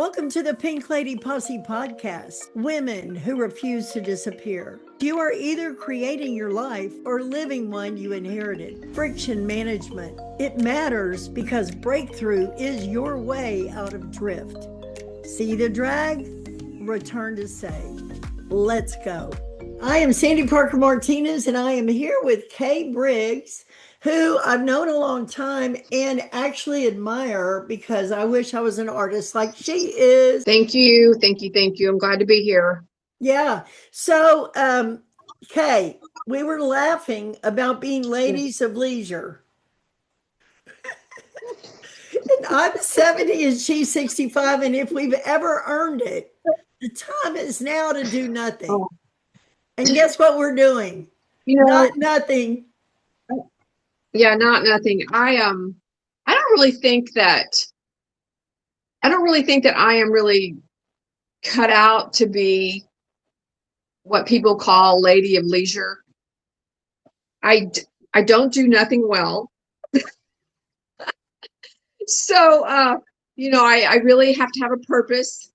Welcome to the Pink Lady Posse podcast, women who refuse to disappear. You are either creating your life or living one you inherited. Friction management. It matters because breakthrough is your way out of drift. See the drag? Return to say. Let's go. I am Sandy Parker Martinez, and I am here with Kay Briggs, who I've known a long time and actually admire because I wish I was an artist like she is. Thank you. Thank you. Thank you. I'm glad to be here. Yeah. So, Kay, we were laughing about being ladies of leisure. And I'm 70 and she's 65. And if we've ever earned it, the time is now to do nothing. Oh. And guess what we're doing? Not nothing. Yeah, not nothing. I don't really think that I am really cut out to be what people call lady of leisure. I don't do nothing well. So I really have to have a purpose,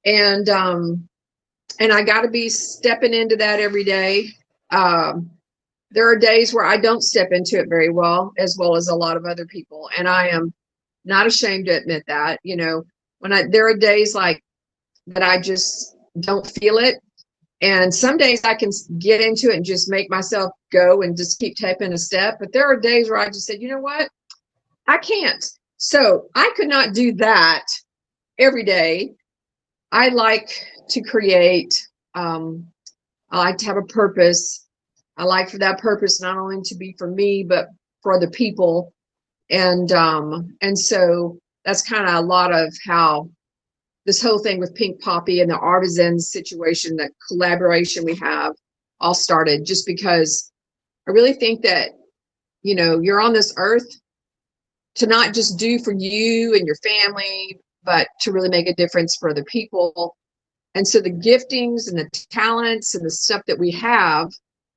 and I got to be stepping into that every day. There are days where I don't step into it very well as a lot of other people. And I am not ashamed to admit that. There are days like that I just don't feel it. And some days I can get into it and just make myself go and just keep taking a step. But there are days where I just said, you know what? I can't. So I could not do that every day. I like to create. I like to have a purpose. I like for that purpose not only to be for me, but for other people. And so that's kind of a lot of how this whole thing with Pink Poppy and the artisan situation, that collaboration we have, all started just because I really think that, you're on this earth to not just do for you and your family, but to really make a difference for other people. And so the giftings and the talents and the stuff that we have,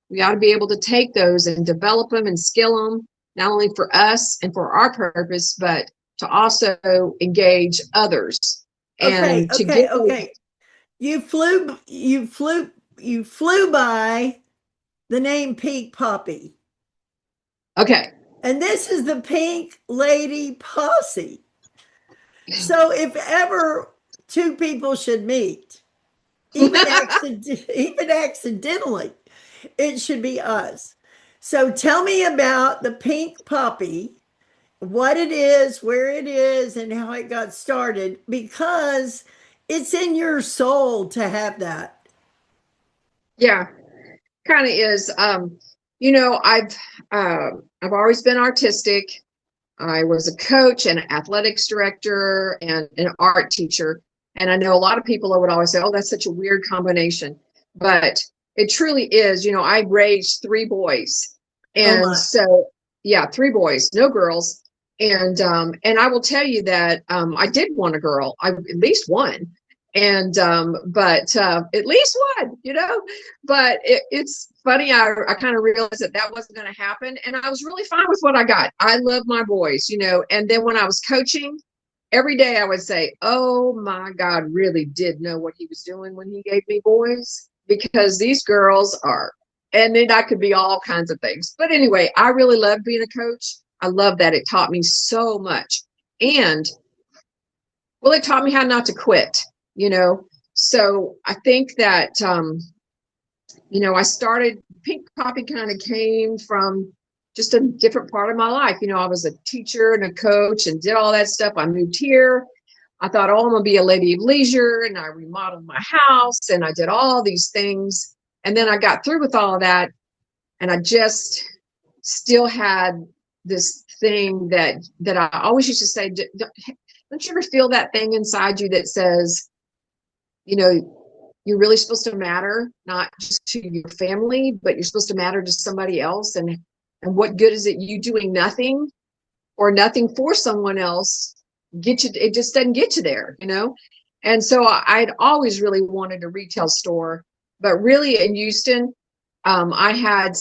we ought to be able to take those and develop them and skill them, not only for us and for our purpose, but to also engage others. Okay. And You flew by the name Pink Poppy. Okay. And this is the Pink Lady Posse. So if ever two people should meet, even accidentally, it should be us. So tell me about the Pink Poppy, what it is, where it is, and how it got started, because it's in your soul to have that. Yeah, kind of is. I've always been artistic. I was a coach and an athletics director and an art teacher. And I know a lot of people would always say, oh, that's such a weird combination. But it truly is. I raised 3 boys. And so, yeah, 3 boys, no girls. And I will tell you that I did want a girl, at least one. And but at least one, but it's funny. I kind of realized that wasn't going to happen. And I was really fine with what I got. I love my boys, and then when I was coaching, every day I would say, oh my God, really did know what he was doing when he gave me boys, because these girls are, and then I could be all kinds of things. But anyway, I really loved being a coach. I love that. It taught me so much. And well, it taught me how not to quit, So I think that, I started, Pink Poppy kind of came from just a different part of my life. I was a teacher and a coach and did all that stuff. I moved here. I thought, oh, I'm going to be a lady of leisure. And I remodeled my house and I did all these things. And then I got through with all of that. And I just still had this thing that I always used to say, don't you ever feel that thing inside you that says, you're really supposed to matter, not just to your family, but you're supposed to matter to somebody else. And what good is it you doing nothing or nothing for someone else? It just doesn't get you there, And so I'd always really wanted a retail store, but really in Houston, I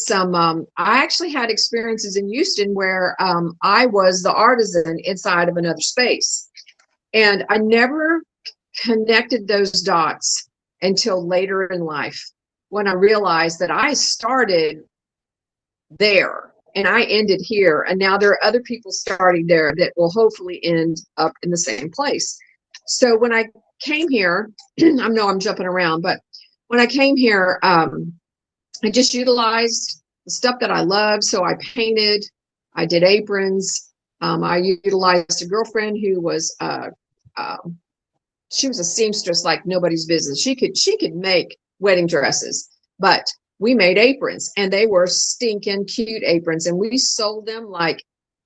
actually had experiences in Houston where I was the artisan inside of another space. And I never connected those dots until later in life when I realized that I started there and I ended here. And now there are other people starting there that will hopefully end up in the same place. So when I came here, I know I'm jumping around, but when I came here, I just utilized the stuff that I love. So I painted, I did aprons. I utilized a girlfriend who was, she was a seamstress like nobody's business. She could make wedding dresses, but we made aprons and they were stinking cute aprons and we sold them like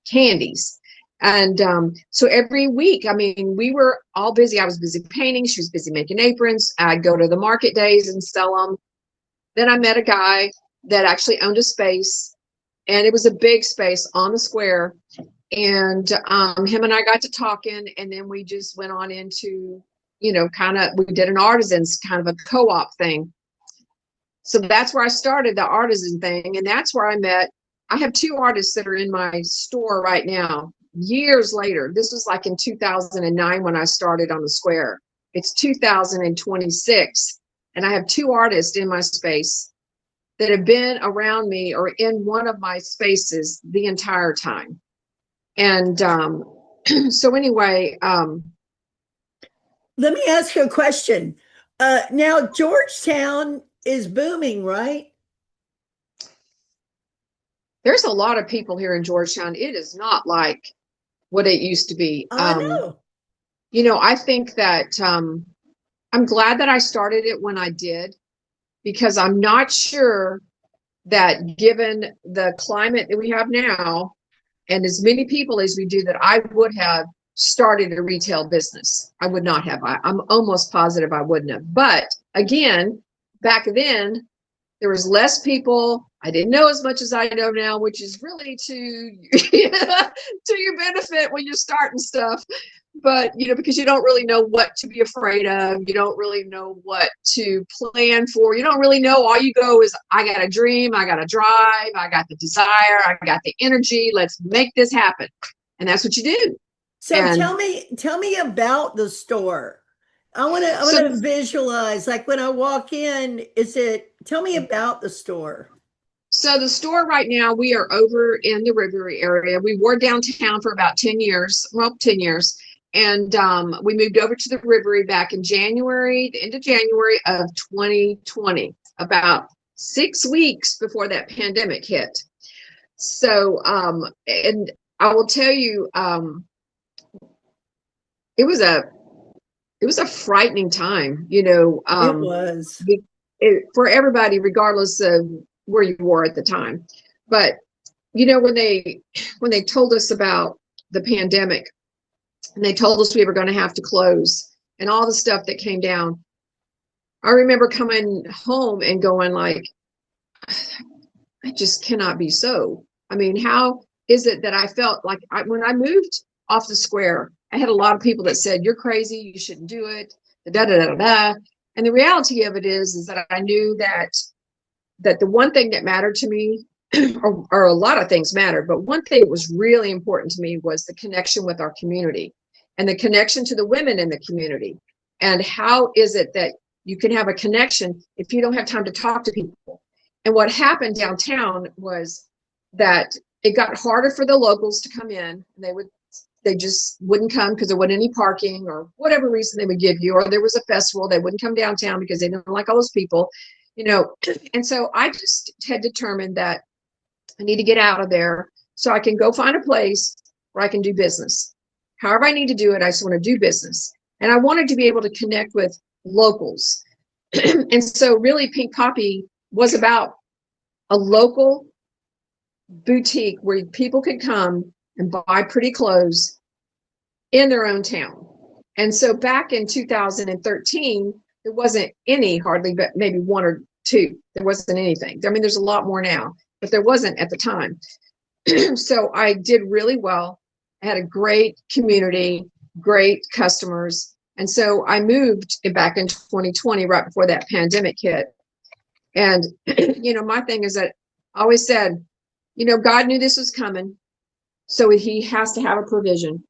candies. And so every week, I mean, we were all busy. I was busy painting. She was busy making aprons. I'd go to the market days and sell them. Then I met a guy that actually owned a space, and it was a big space on the square. And him and I got to talking, and then we just went on into, you know, we did an artisans kind of a co-op thing. So that's where I started the artisan thing. And that's where I have two artists that are in my store right now. Years later, this was like in 2009 when I started on the square. It's 2026. And I have two artists in my space that have been around me or in one of my spaces the entire time. And so anyway, let me ask you a question. Now, Georgetown is booming, right? There's a lot of people here in Georgetown. It is not like what it used to be. I know. You know, I think that I'm glad that I started it when I did, because I'm not sure that given the climate that we have now and as many people as we do, that I would have started a retail business. I would not have. I'm almost positive I wouldn't have. But again, back then, there was less people. I didn't know as much as I know now, which is really to your benefit when you're starting stuff. But, you know, because you don't really know what to be afraid of. You don't really know what to plan for. You don't really know. All you go is, I got a dream. I got a drive. I got the desire. I got the energy. Let's make this happen. And that's what you do. So tell me about the store. I want to visualize, like when I walk in, tell me about the store. So the store right now, we are over in the River area. We were downtown for about 10 years. And we moved over to the River back in January, the end of January of 2020, about 6 weeks before that pandemic hit. So, and I will tell you, it was a frightening time, you know. It was. For everybody, regardless of where you were at the time. But, you know, when they told us about the pandemic, and they told us we were going to have to close and all the stuff that came down, I remember coming home and going like, I just cannot be so. I mean, how is it that I felt like when I moved off the square, I had a lot of people that said, you're crazy, you shouldn't do it, da da da da da. And the reality of it is that I knew that the one thing that mattered to me, or a lot of things mattered, but one thing that was really important to me was the connection with our community and the connection to the women in the community. And how is it that you can have a connection if you don't have time to talk to people? And what happened downtown was that it got harder for the locals to come in. They just wouldn't come because there wasn't any parking or whatever reason they would give you, or there was a festival, they wouldn't come downtown because they didn't like all those people, you know. And so I just had determined that I need to get out of there so I can go find a place where I can do business. However I need to do it, I just want to do business. And I wanted to be able to connect with locals. And so really Pink Poppy was about a local boutique where people could come and buy pretty clothes in their own town. And so back in 2013, there wasn't any, hardly, but maybe one or two. There wasn't anything. I mean, there's a lot more now, but there wasn't at the time. So I did really well. I had a great community, great customers. And so I moved back in 2020, right before that pandemic hit. And, you know, my thing is that I always said, you know, God knew this was coming, so he has to have a provision.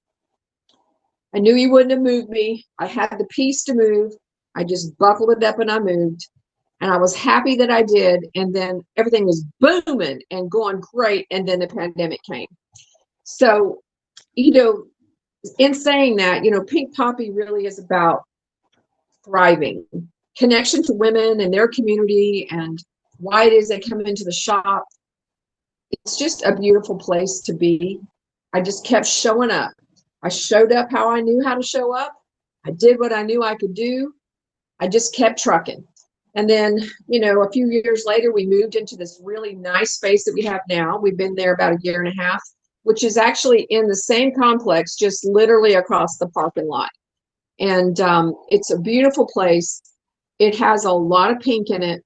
I knew he wouldn't have moved me. I had the piece to move. I just buckled it up and I moved. And I was happy that I did. And then everything was booming and going great. And then the pandemic came. So, you know, in saying that, you know, Pink Poppy really is about thriving, connection to women and their community and why it is they come into the shop. It's just a beautiful place to be. I just kept showing up. I showed up how I knew how to show up. I did what I knew I could do. I just kept trucking. And then, you know, a few years later, we moved into this really nice space that we have now. We've been there about a year and a half, which is actually in the same complex, just literally across the parking lot. And it's a beautiful place. It has a lot of pink in it.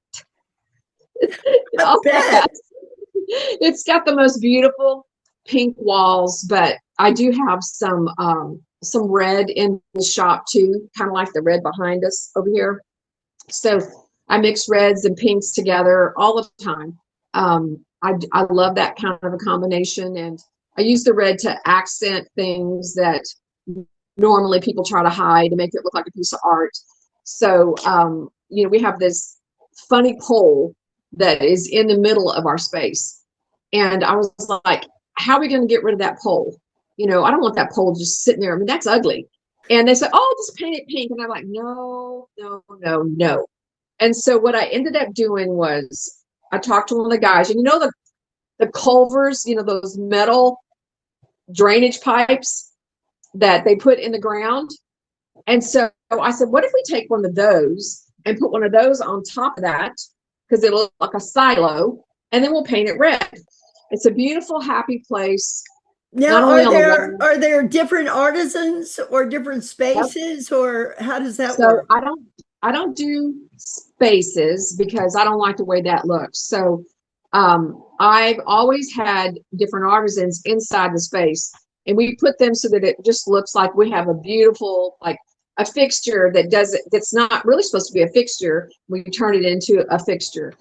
It's got the most beautiful pink walls, but I do have some red in the shop too, kind of like the red behind us over here. So I mix reds and pinks together all the time. I love that kind of a combination, and I use the red to accent things that normally people try to hide to make it look like a piece of art. So, you know, we have this funny pole that is in the middle of our space. And I was like, how are we going to get rid of that pole? You know, I don't want that pole just sitting there. I mean, that's ugly. And they said, oh, just paint it pink. And I'm like, no, no, no, no. And so what I ended up doing was I talked to one of the guys, and you know, the culvers, you know, those metal drainage pipes that they put in the ground. And so I said, what if we take one of those and put one of those on top of that, because it'll look like a silo, and then we'll paint it red. It's a beautiful, happy place. Now, are there different artisans or different spaces, yep, or how does that work? I don't do spaces because I don't like the way that looks. So I've always had different artisans inside the space, and we put them so that it just looks like we have a beautiful, like a fixture that's not really supposed to be a fixture. We turn it into a fixture.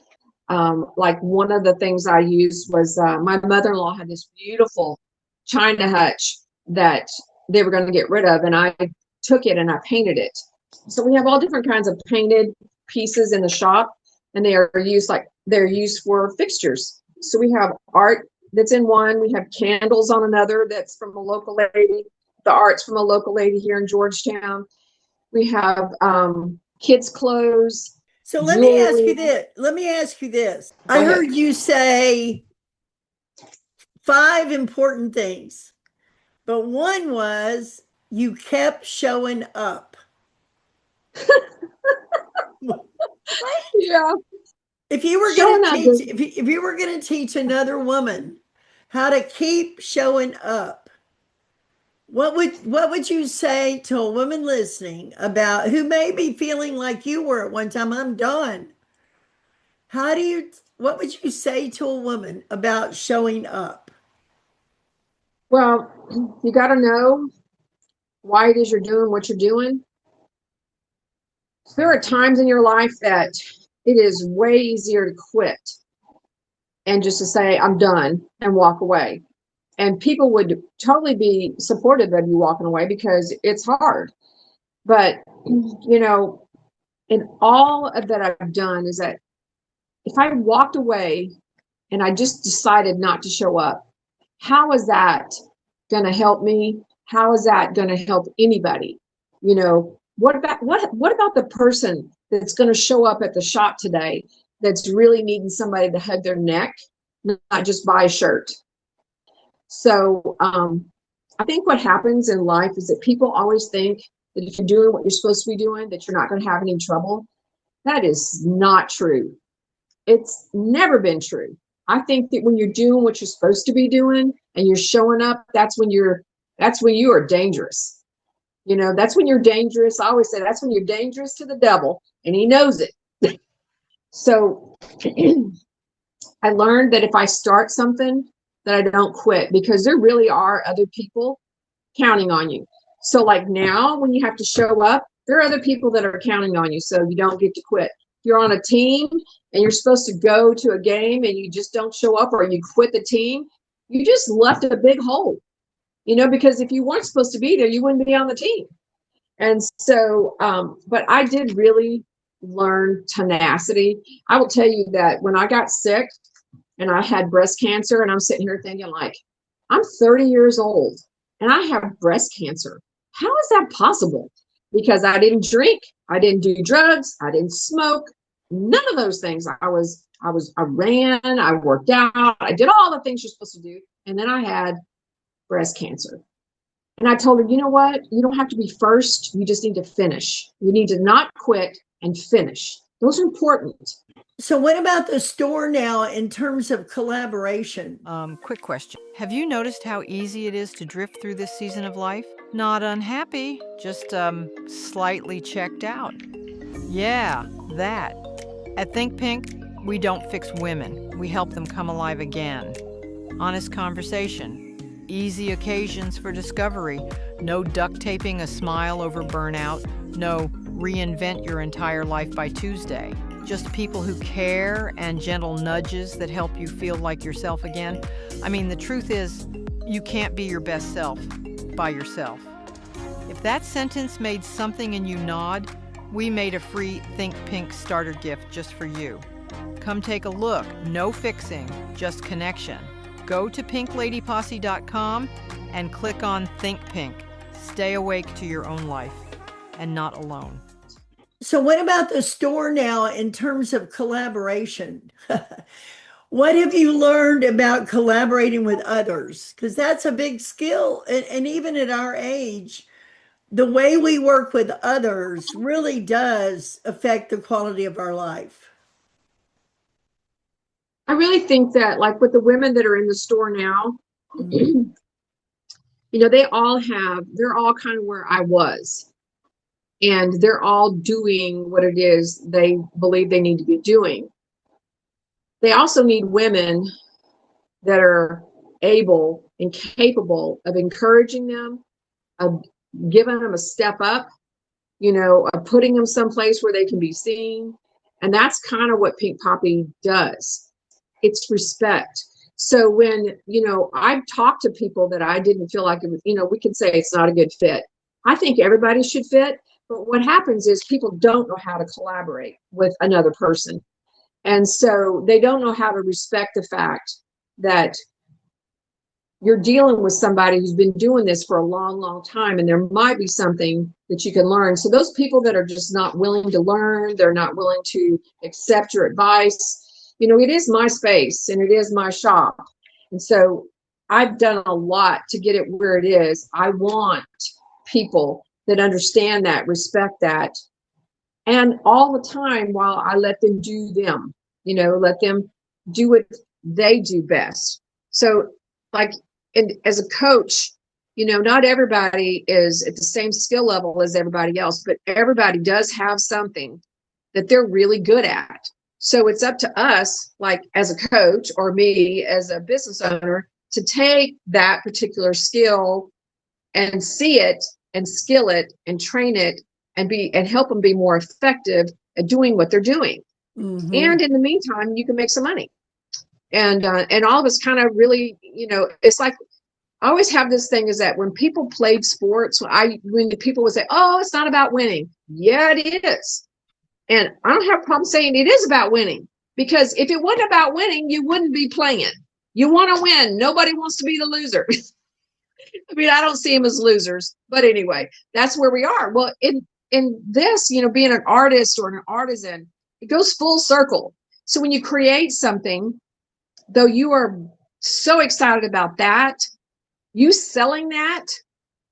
Like one of the things I used was my mother-in-law had this beautiful China hutch that they were going to get rid of, and I took it and I painted it. So we have all different kinds of painted pieces in the shop, and they're used for fixtures. So we have art that's in one, we have candles on another that's from a local lady. The art's from a local lady here in Georgetown. We have kids' clothes. So let me ask you this. I heard you say 5 important things, but one was you kept showing up. Yeah. If you were going to teach, if you were going to teach another woman how to keep showing up, what would you say to a woman listening about who may be feeling like you were at one time? I'm done. What would you say to a woman about showing up? Well, you got to know why it is you're doing what you're doing. There are times in your life that it is way easier to quit and just to say, I'm done, and walk away. And people would totally be supportive of you walking away because it's hard. But, you know, in all of that I've done is that if I walked away and I just decided not to show up, how is that going to help me? How is that going to help anybody? You know, what about the person that's going to show up at the shop today that's really needing somebody to hug their neck, not just buy a shirt? So I think what happens in life is that people always think that if you're doing what you're supposed to be doing, that you're not going to have any trouble. That is not true. It's never been true. I think that when you're doing what you're supposed to be doing and you're showing up, that's when you are dangerous. You know, that's when you're dangerous. I always say that's when you're dangerous to the devil, and he knows it. So I learned that if I start something, that I don't quit, because there really are other people counting on you. So like now when you have to show up, there are other people that are counting on you, so you don't get to quit. If you're on a team and you're supposed to go to a game and you just don't show up, or you quit the team, you just left a big hole. because if you weren't supposed to be there, you wouldn't be on the team. And so, but I did really learn tenacity. I will tell you that when I got sick and I had breast cancer, and I'm sitting here thinking, like, I'm 30 years old and I have breast cancer. How is that possible? Because I didn't drink, I didn't do drugs, I didn't smoke, none of those things. I ran, I worked out, I did all the things you're supposed to do. And then I had breast cancer. And I told her, you know what? You don't have to be first. You just need to finish. You need to not quit and finish. Those are important. So what about the store now in terms of collaboration? Quick question. Have you noticed how easy it is to drift through this season of life? Not unhappy, just slightly checked out. Yeah, that. At Think Pink, we don't fix women. We help them come alive again. Honest conversation. Easy occasions for discovery. No duct taping a smile over burnout. No reinvent your entire life by Tuesday. Just people who care and gentle nudges that help you feel like yourself again. I mean, the truth is, you can't be your best self by yourself. If that sentence made something in you nod, we made a free Think Pink starter gift just for you. Come take a look. No fixing, just connection. Go to pinkladyposse.com and click on Think Pink. Stay awake to your own life and not alone. So what about the store now in terms of collaboration? What have you learned about collaborating with others? Because that's a big skill. And even at our age, the way we work with others really does affect the quality of our life. I really think that, like, with the women that are in the store now, they're all kind of where I was. And they're all doing what it is they believe they need to be doing. They also need women that are able and capable of encouraging them, of giving them a step up, of putting them someplace where they can be seen. And that's kind of what Pink Poppy does. It's respect. So when, I've talked to people that I didn't feel like it was, we can say it's not a good fit. I think everybody should fit. But what happens is people don't know how to collaborate with another person. And so they don't know how to respect the fact that you're dealing with somebody who's been doing this for a long, long time, and there might be something that you can learn. So those people that are just not willing to learn, they're not willing to accept your advice. It is my space and it is my shop. And so I've done a lot to get it where it is. I want people that understand that, respect that, and all the time while I let them do them, let them do what they do best. So, like, and as a coach, not everybody is at the same skill level as everybody else, but everybody does have something that they're really good at. So it's up to us, like as a coach or me as a business owner, to take that particular skill and see it and skill it and train it and help them be more effective at doing what they're doing. Mm-hmm. And in the meantime, you can make some money. And all of us kind of really, it's like, I always have this thing is that when people played sports, when people would say, oh, it's not about winning. Yeah, it is. And I don't have a problem saying it is about winning, because if it wasn't about winning, you wouldn't be playing. You want to win. Nobody wants to be the loser. I mean, I don't see them as losers, but anyway, that's where we are. Well, in this, being an artist or an artisan, it goes full circle. So when you create something, though you are so excited about that, you selling that,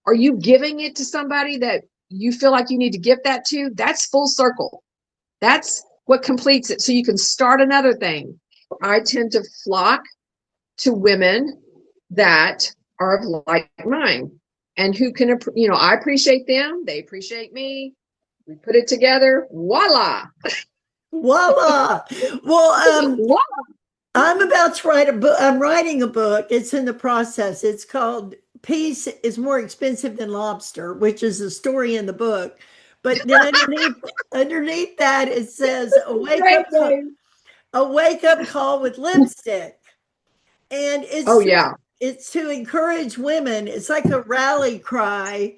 or you giving it to somebody that you feel like you need to give that to, that's full circle. That's what completes it. So you can start another thing. I tend to flock to women that are of like mind and who can, I appreciate them. They appreciate me. We put it together. Voila. Voila. Well, voila. I'm about to write a book. I'm writing a book. It's in the process. It's called Peace is More Expensive Than Lobster, which is a story in the book. But then underneath that, it says a wake up call with lipstick. And it's it's to encourage women. It's like a rally cry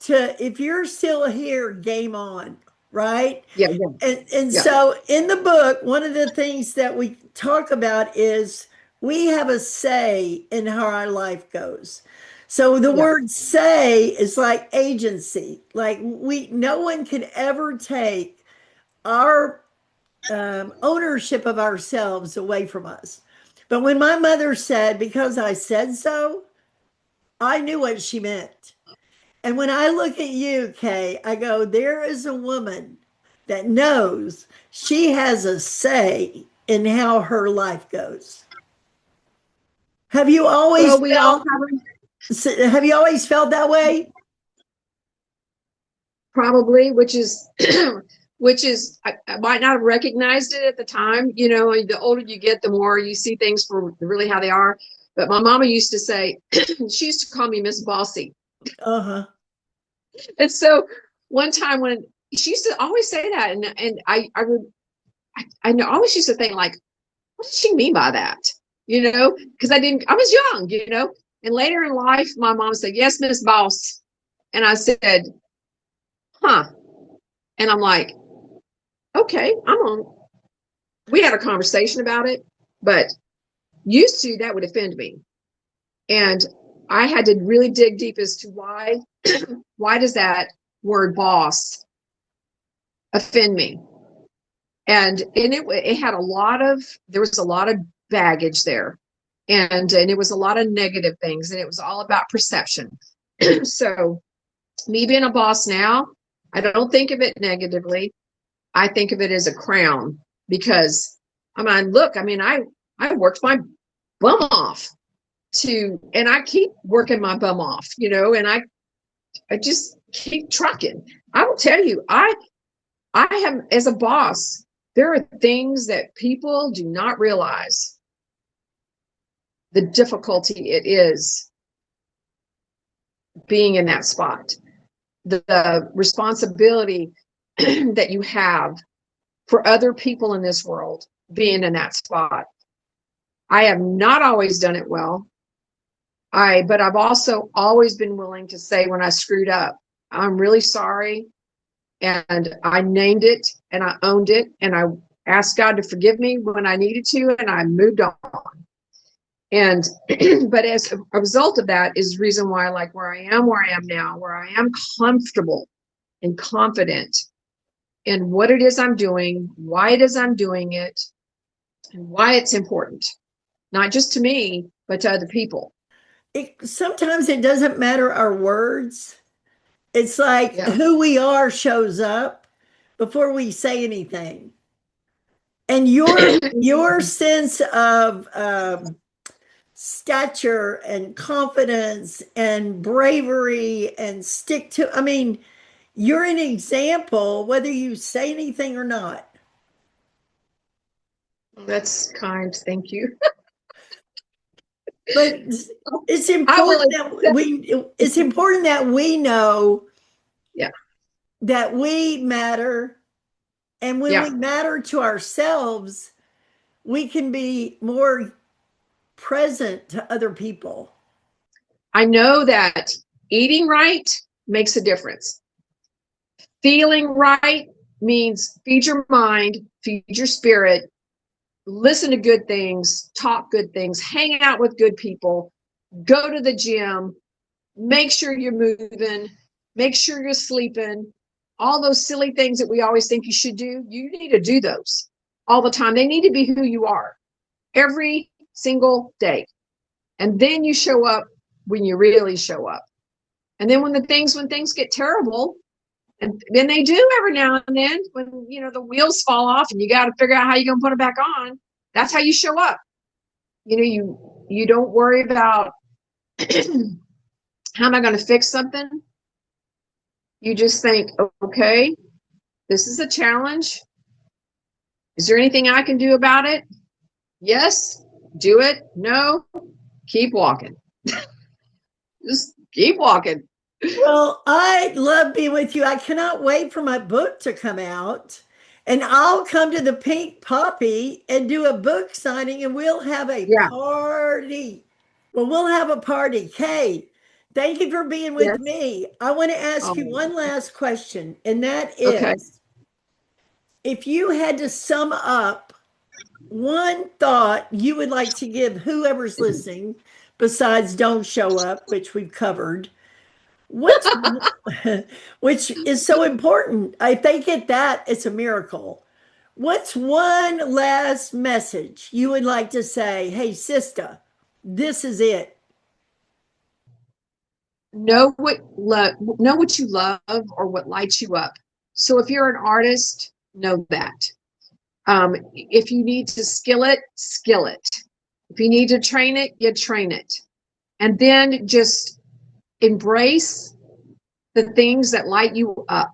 to, if you're still here, game on, right? Yeah, yeah, And yeah, so in the book, one of the things that we talk about is we have a say in how our life goes. So the yeah. word say is like agency. Like no one can ever take our ownership of ourselves away from us. But when my mother said, because I said so, I knew what she meant. And when I look at you, Kay, I go, there is a woman that knows she has a say in how her life goes. Have you always Well, we all felt have have you always felt that way? probably, which is I might not have recognized it at the time. You know, the older you get, the more you see things for really how they are. But my mama used to say, she used to call me Miss Bossy. Uh-huh. And so one time when she used to always say that, and I always used to think like, what does she mean by that? You know, because I was young, you know. And later in life, my mom said, yes, Miss Boss. And I said, huh. And I'm like, okay, I'm on. We had a conversation about it, but used to that would offend me. And I had to really dig deep as to why does that word boss offend me? And it had there was a lot of baggage there. And it was a lot of negative things, and it was all about perception. So me being a boss now, I don't think of it negatively. I think of it as a crown because I worked my bum off and I keep working my bum off, you know, and I just keep trucking. I will tell you, I have, as a boss, there are things that people do not realize the difficulty it is being in that spot, the responsibility that you have for other people in this world being in that spot. I have not always done it well. But I've also always been willing to say when I screwed up, I'm really sorry. And I named it and I owned it and I asked God to forgive me when I needed to, and I moved on. And but as a result of that is the reason why I like where I am now, where I am comfortable and confident in what it is I'm doing, why it is I'm doing it, and why it's important, not just to me, but to other people. Sometimes it doesn't matter our words. It's like Yeah. who we are shows up before we say anything. And your sense of stature and confidence and bravery and I mean, you're an example, whether you say anything or not. That's kind. Thank you. But it's I will important accept. it's important that we know Yeah. that we matter. And when we Yeah. matter to ourselves, we can be more present to other people. I know that eating right makes a difference. Feeling right means feed your mind, feed your spirit, listen to good things, talk good things, hang out with good people, go to the gym, make sure you're moving, make sure you're sleeping. All those silly things that we always think you should do, you need to do those all the time. They need to be who you are every single day. And then you show up when you really show up. And then when things get terrible, and then they do every now and then, when you know the wheels fall off and you got to figure out how you're gonna put them back on. That's how you show up. You know, you don't worry about how am I going to fix something. You just think, okay, this is a challenge. Is there anything I can do about it? Yes, do it. No, keep walking. Just keep walking. Well, I love being with you. I cannot wait for my book to come out. And I'll come to the Pink Poppy and do a book signing, and we'll have a Yeah. party. Well, we'll have a party. Kay, thank you for being with Yes. me. I want to ask you Oh, one last question, and that okay. is if you had to sum up one thought you would like to give whoever's listening, besides don't show up, which we've covered, what's which is so important. If they get that, it's a miracle. What's one last message you would like to say? Hey, sister, this is it. Know what you love or what lights you up. So if you're an artist, know that. If you need to skill it, skill it. If you need to train it, you train it. And then just embrace the things that light you up.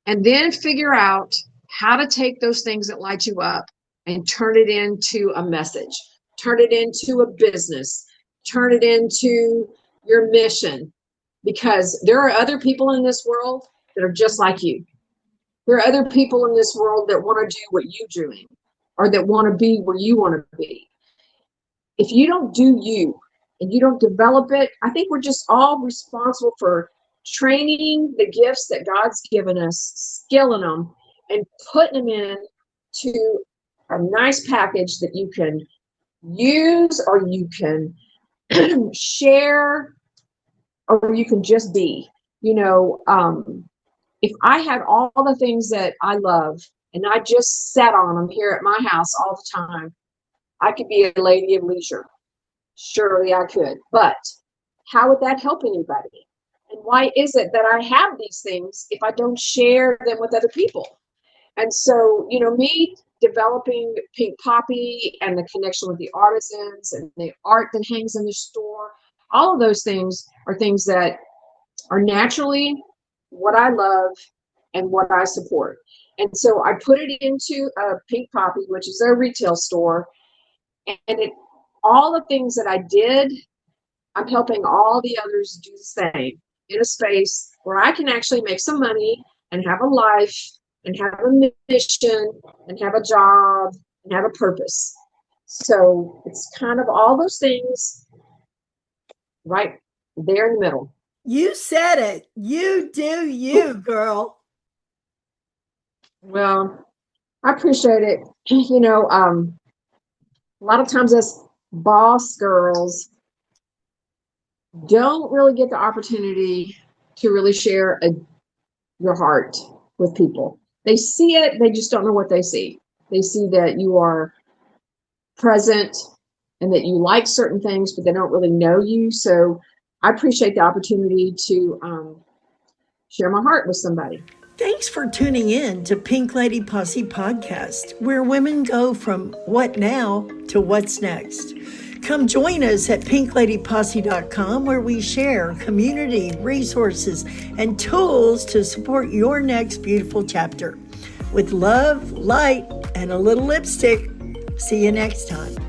And then figure out how to take those things that light you up and turn it into a message, turn it into a business, turn it into your mission. Because there are other people in this world that are just like you. There are other people in this world that want to do what you're doing or that want to be where you want to be. If you don't do you and you don't develop it, I think we're just all responsible for training the gifts that God's given us, skilling them, and putting them in to a nice package that you can use or you can share or you can just be. If I had all the things that I love and I just sat on them here at my house all the time, I could be a lady of leisure. Surely I could. But how would that help anybody? And why is it that I have these things if I don't share them with other people? And so, me developing Pink Poppy and the connection with the artisans and the art that hangs in the store, all of those things are things that are naturally what I love and what I support. And so I put it into Pink Poppy, which is a retail store, and all the things that I did, I'm helping all the others do the same in a space where I can actually make some money and have a life and have a mission and have a job and have a purpose. So it's kind of all those things right there in the middle. You said it. You do you, girl. Well, I appreciate it. A lot of times us boss girls don't really get the opportunity to really share your heart with people. They see it, they just don't know what they see. They see that you are present and that you like certain things, but they don't really know you. So I appreciate the opportunity to share my heart with somebody. Thanks for tuning in to Pink Lady Posse Podcast, where women go from what now to what's next. Come join us at pinkladyposse.com, where we share community, resources, and tools to support your next beautiful chapter. With love, light, and a little lipstick. See you next time.